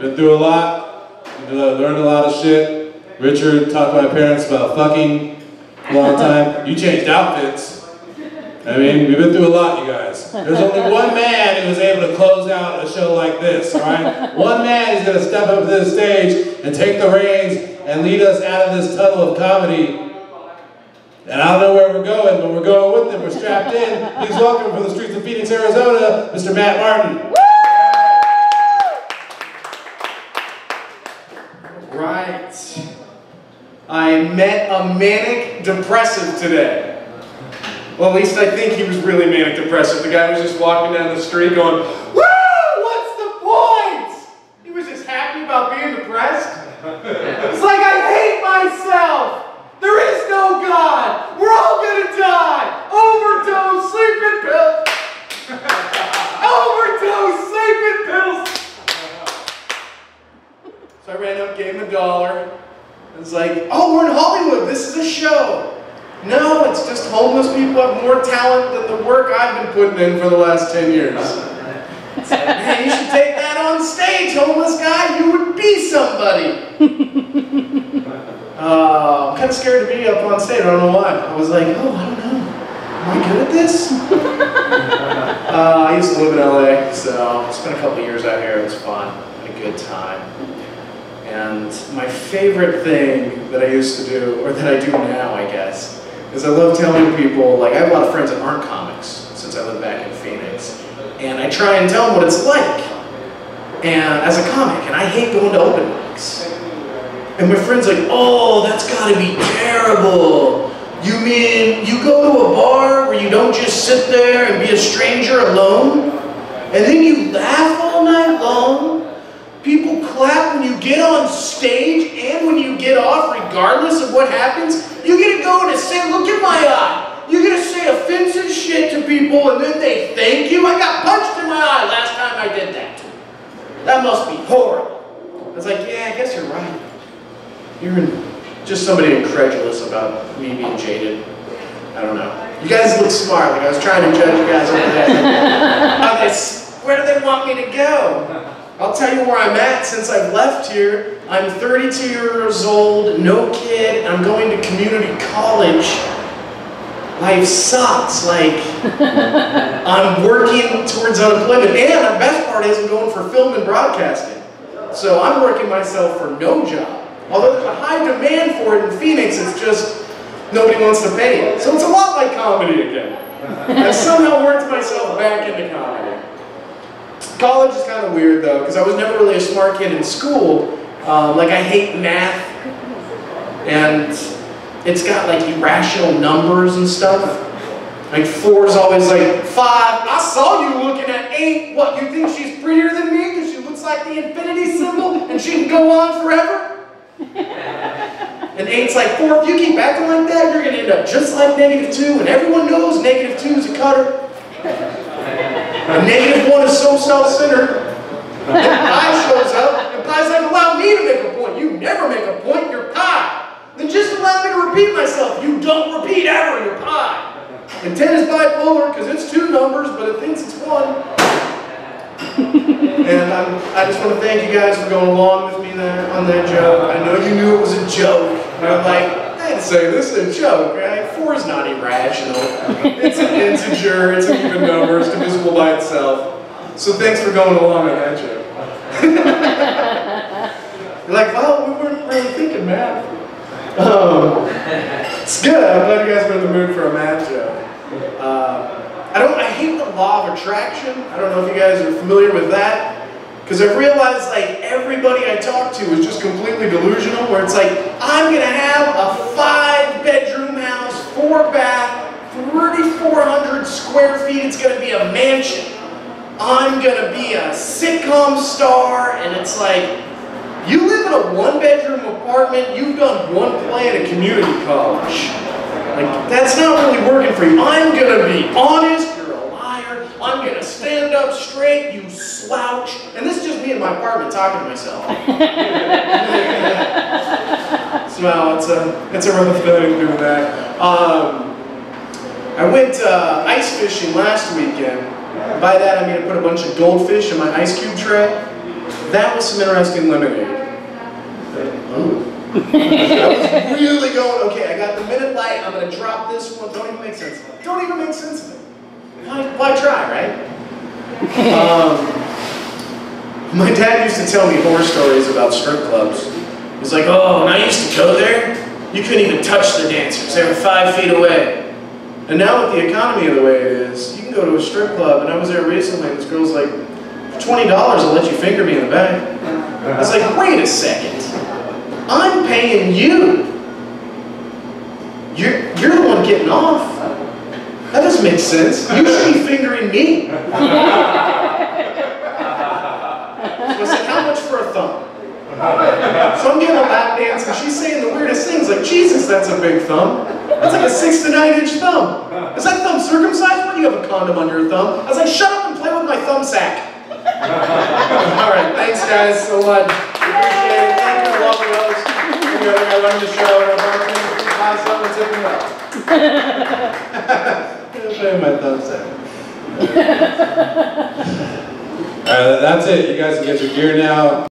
Been through a lot. Learned a lot of shit. Richard talked to my parents about fucking a long time. You changed outfits. I mean, we've been through a lot, you guys. There's only one man who was able to close out a show like this, all right? One man is going to step up to this stage and take the reins and lead us out of this tunnel of comedy. And I don't know where we're going, but we're going with him. We're strapped in. Please welcome from the streets of Phoenix, Arizona, Mr. Matt Martin. Right. I met a manic depressive today. Well, at least I think he was really manic depressive. The guy was just walking down the street going, "Woo! What's the point?" He was just happy about being depressed. It's like, I hate myself. There is no God. We're all gonna die. Overdose, sleeping pills. Overdose, sleeping pills. So I ran up, gave him $1. I was like, "Oh, we're in Hollywood. This is a show." "No, it's just homeless people have more talent than the work I've been putting in for the last 10 years. It's like, "Man, you should take that on stage, homeless guy. You would be somebody." I'm kind of scared to be up on stage. I don't know why. I was like, "Oh, I don't know. Am I good at this?" I used to live in LA, so I spent a couple years out here. It was fun. Had a good time. And my favorite thing that I used to do, or that I do now, I guess, is I love telling people, like, I have a lot of friends that aren't comics since I live back in Phoenix, and I try and tell them what it's like and as a comic, and I hate going to open mics. And my friend's like, "Oh, that's gotta be terrible. You mean you go to a bar where you don't just sit there and be a stranger alone, and then you laugh all night long? People clap when you get on stage and when you get off, regardless of what happens. You get to go and say, 'Look in my eye.' You get to say offensive shit to people and then they thank you. I got punched in my eye last time I did that. That must be horrible." I was like, "Yeah, I guess you're right. You're just somebody incredulous about me being jaded. I don't know. You guys look smart. Like I was trying to judge you guys over there. Where do they want me to go? I'll tell you where I'm at since I've left here. I'm 32 years old, no kid, I'm going to community college. Life sucks, like, I'm working towards unemployment, and the best part is I'm going for film and broadcasting. So I'm working myself for no job. Although there's a high demand for it in Phoenix, it's just nobody wants to pay it. So it's a lot like comedy again. I've somehow worked myself back into comedy. College is kind of weird though, because I was never really a smart kid in school. Like I hate math, and it's got like irrational numbers and stuff. Like 4 is always like 5. I saw you looking at 8. What, you think she's prettier than me because she looks like the infinity symbol and she can go on forever? And 8's like 4. If you keep acting like that, you're going to end up just like -2, and everyone knows -2 is a cutter. And -1 is so self-centered. Then pi shows up, and pi's like, "Allow me to make a point." "You never make a point, you're pi." "Then just allow me to repeat myself." "You don't repeat ever, you're pi." And 10 is bipolar, because it's 2 numbers, but it thinks it's 1. And I just want to thank you guys for going along with me there on that joke. I know you knew it was a joke. And I'm like, I didn't say this is a joke, right? 4 is not irrational. It's an integer, it's an even number, it's divisible by itself. So thanks for going along on that joke. You're like, "Well, we weren't really thinking math." It's good. I'm glad you guys were in the mood for a math joke. I hate the law of attraction. I don't know if you guys are familiar with that. Because I've realized like everybody I talk to is just completely delusional, where it's like, I'm going to have a 5-bedroom house, 4-bath, 3,400 square feet. It's going to be a mansion. I'm going to be a sitcom star. And it's like, you live in a 1-bedroom apartment, you've done 1 play at a community college. Like, that's not really working for you. I'm going to be honest, you're a liar, I'm going to stand up straight, you slouch. And this is just me in my apartment talking to myself. So it's a rough thing doing that. I went ice fishing last weekend. By that I mean I put a bunch of goldfish in my ice cube tray. That was some interesting lemonade. Ooh. I was really going, okay, I got the minute light, I'm going to drop this one. Don't even make sense. Don't even make sense of it. Why try, right? My dad used to tell me horror stories about strip clubs. He's like, oh, when I used to go there, you couldn't even touch the dancers. They were 5 feet away. And now with the economy the way it is, you can go to a strip club, and I was there recently, and this girl's like, for $20, I'll let you finger me in the back. I was like, wait a second. I'm paying you. You're the one getting off. That doesn't make sense. You should be fingering me. So I said, how much for a thumb? So I'm getting a lap dance, and she's saying the weirdest things, like, Jesus, that's a big thumb. That's like a 6 to 9 inch thumb. Is that thumb circumcised? Why do you have a condom on your thumb? I was like, shut up and play with my thumb sack. All right, thanks guys so much. Appreciate it. Thank you, lovely host. I learned the show, and I'm buy something to tip me up. I'm going to show you my thumb sack. All right, that's it. You guys can get your gear now.